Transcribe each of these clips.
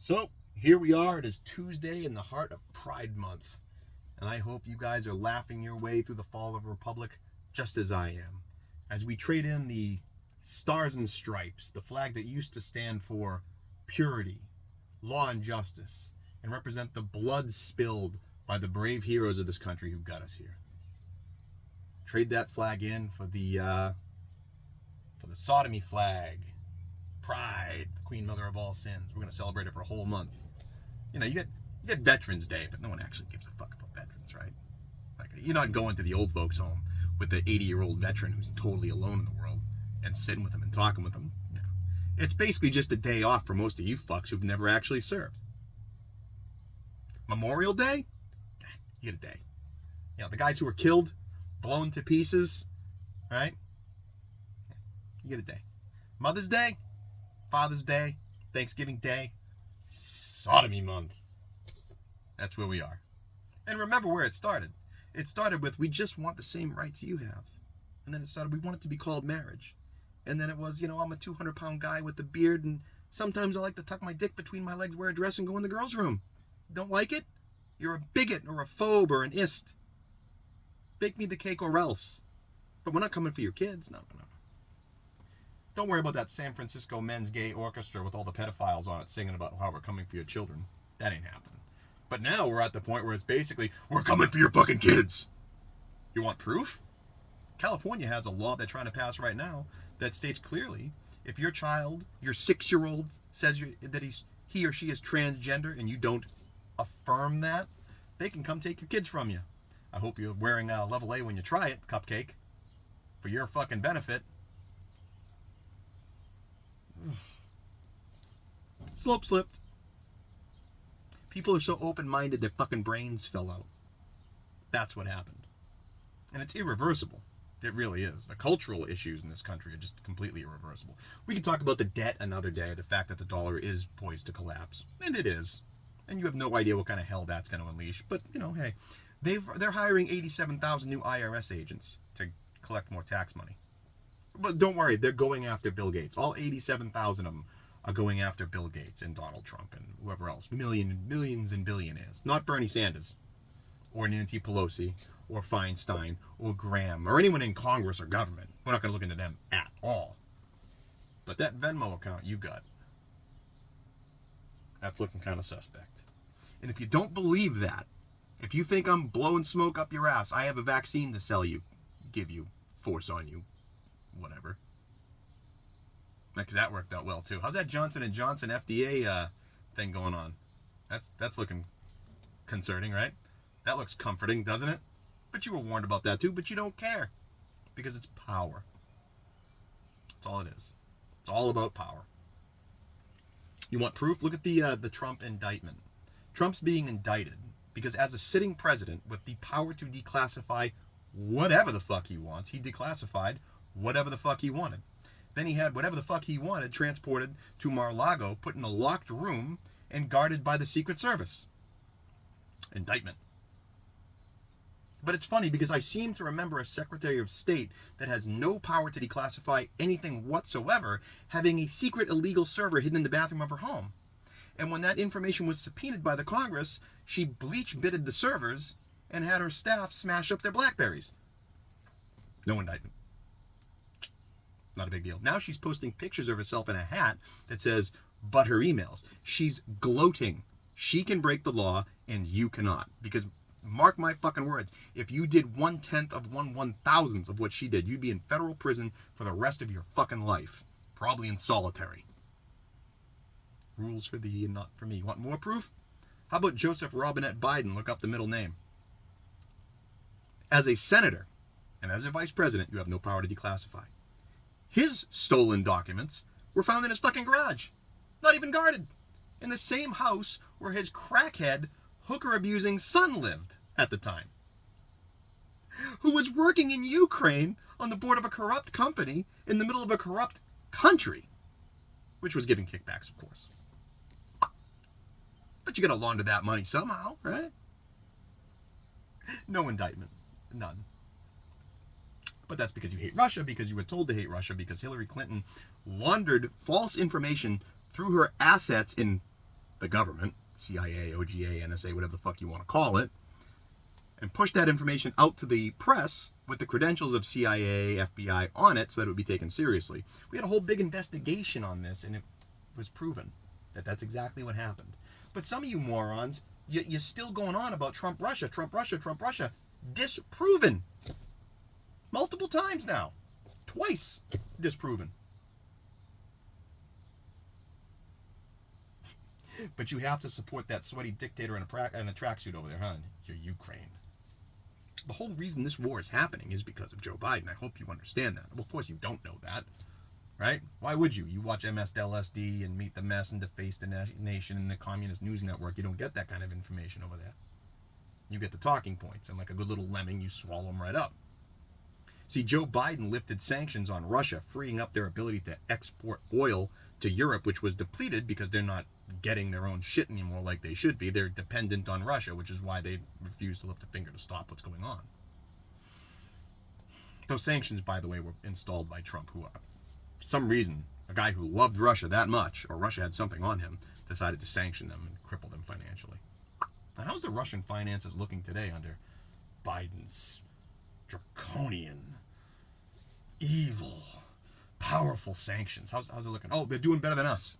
So here we are. It is Tuesday in the heart of Pride Month. And I hope you guys are laughing your way through the fall of a republic just as I am. As we trade in the stars and stripes, the flag that used to stand for purity, law, and justice, and represent the blood spilled by the brave heroes of this country who got us here. Trade that flag in for the sodomy flag, Pride, the Queen Mother of all sins. We're going to celebrate it for a whole month. You know, you get Veterans Day, but no one actually gives a fuck about veterans, right? Like, you're not going to the old folks' home with the 80-year-old veteran who's totally alone in the world and sitting with them and talking with them. No. It's basically just a day off for most of you fucks who've never actually served. Memorial Day? You get a day. You know, the guys who were killed, blown to pieces, right? You get a day. Mother's Day? Father's Day? Thanksgiving Day? Sodomy Month. That's where we are. And remember where it started. It started with, we just want the same rights you have. And then it started, we want it to be called marriage. And then it was, you know, I'm a 200-pound guy with a beard, and sometimes I like to tuck my dick between my legs, wear a dress, and go in the girls' room. Don't like it? You're a bigot or a phobe or an ist. Bake me the cake or else. But we're not coming for your kids. No. Don't worry about that San Francisco Men's Gay Orchestra with all the pedophiles on it singing about how we're coming for your children. That ain't happening. But now we're at the point where it's basically, we're coming for your fucking kids. You want proof? California has a law they're trying to pass right now that states clearly, if your child, your 6-year-old, says that he or she is transgender and you don't affirm that, they can come take your kids from you. I hope you're wearing level A when you try it, cupcake, for your fucking benefit. Slope slipped. People are so open-minded their fucking brains fell out. That's what happened. And it's irreversible. It really is. The cultural issues in this country are just completely irreversible. We can talk about the debt another day, the fact that the dollar is poised to collapse. And it is. And you have no idea what kind of hell that's going to unleash. But, you know, hey, they're hiring 87,000 new IRS agents to collect more tax money. But don't worry, they're going after Bill Gates. All 87,000 of them are going after Bill Gates and Donald Trump and whoever else. Millions and billionaires. Not Bernie Sanders or Nancy Pelosi or Feinstein or Graham or anyone in Congress or government. We're not going to look into them at all. But that Venmo account you got, that's looking kind of suspect. And if you don't believe that, if you think I'm blowing smoke up your ass, I have a vaccine to sell you, give you, force on you. Whatever. Because that worked out well too. How's that Johnson & Johnson FDA thing going on? That's looking concerning, right? That looks comforting, doesn't it? But you were warned about that too, but you don't care. Because it's power. That's all it is. It's all about power. You want proof? Look at the Trump indictment. Trump's being indicted because as a sitting president with the power to declassify whatever the fuck he wants, he declassified whatever the fuck he wanted. Then he had whatever the fuck he wanted transported to Mar-a-Lago, put in a locked room, and guarded by the Secret Service. Indictment. But it's funny because I seem to remember a Secretary of State that has no power to declassify anything whatsoever having a secret illegal server hidden in the bathroom of her home. And when that information was subpoenaed by the Congress, she bleach-bitted the servers and had her staff smash up their Blackberries. No indictment. Not a big deal. Now she's posting pictures of herself in a hat that says, but her emails. She's gloating. She can break the law and you cannot. Because, mark my fucking words, if you did 1/10 of 1/1000th of what she did, you'd be in federal prison for the rest of your fucking life. Probably in solitary. Rules for thee and not for me. Want more proof? How about Joseph Robinette Biden? Look up the middle name. As a senator and as a vice president, you have no power to declassify. His stolen documents were found in his fucking garage. Not even guarded. In the same house where his crackhead, hooker-abusing son lived at the time. Who was working in Ukraine on the board of a corrupt company in the middle of a corrupt country. Which was giving kickbacks, of course. But you gotta launder that money somehow, right? No indictment. None. But that's because you hate Russia, because you were told to hate Russia, because Hillary Clinton laundered false information through her assets in the government, CIA, OGA, NSA, whatever the fuck you want to call it, and pushed that information out to the press with the credentials of CIA, FBI on it so that it would be taken seriously. We had a whole big investigation on this, and it was proven that that's exactly what happened. But some of you morons, you're still going on about Trump, Russia, Trump, Russia, Trump, Russia. Disproven. Multiple times now. Twice disproven. But you have to support that sweaty dictator in a tracksuit over there, huh? You're Ukraine. The whole reason this war is happening is because of Joe Biden. I hope you understand that. Well, of course you don't know that, right? Why would you? You watch MSLSD and Meet the Mess and Deface the Nation and the Communist News Network. You don't get that kind of information over there. You get the talking points, and like a good little lemming, you swallow them right up. See, Joe Biden lifted sanctions on Russia, freeing up their ability to export oil to Europe, which was depleted because they're not getting their own shit anymore like they should be. They're dependent on Russia, which is why they refuse to lift a finger to stop what's going on. Those sanctions, by the way, were installed by Trump, who, for some reason, a guy who loved Russia that much, or Russia had something on him, decided to sanction them and cripple them financially. Now, how's the Russian finances looking today under Biden's draconian, evil, powerful sanctions? How's it looking? Oh, they're doing better than us.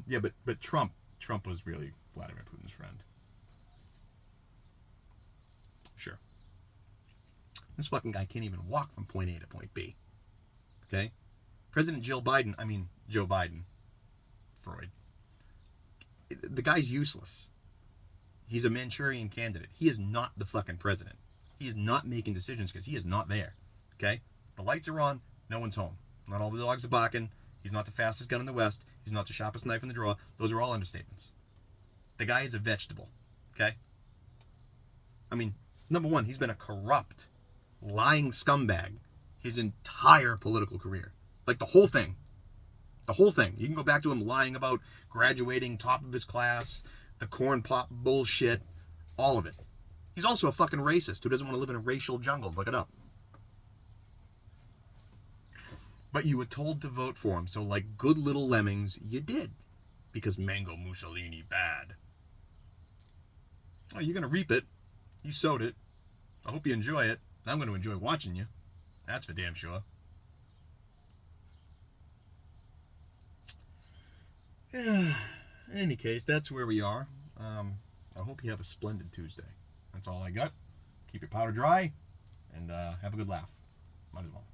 Yeah, but Trump was really Vladimir Putin's friend. Sure. This fucking guy can't even walk from point A to point B. Okay? Joe Biden, Freud. The guy's useless. He's a Manchurian candidate. He is not the fucking president. He is not making decisions because he is not there. Okay? The lights are on. No one's home. Not all the dogs are barking. He's not the fastest gun in the West. He's not the sharpest knife in the drawer. Those are all understatements. The guy is a vegetable. Okay? I mean, number one, he's been a corrupt, lying scumbag his entire political career. Like the whole thing. The whole thing. You can go back to him lying about graduating top of his class, the corn pop bullshit, all of it. He's also a fucking racist who doesn't want to live in a racial jungle. Look it up. But you were told to vote for him, so like good little lemmings, you did. Because Mango Mussolini bad. Oh, you're going to reap it. You sowed it. I hope you enjoy it. I'm going to enjoy watching you. That's for damn sure. Yeah. In any case, that's where we are. I hope you have a splendid Tuesday. That's all I got. Keep your powder dry and have a good laugh. Might as well.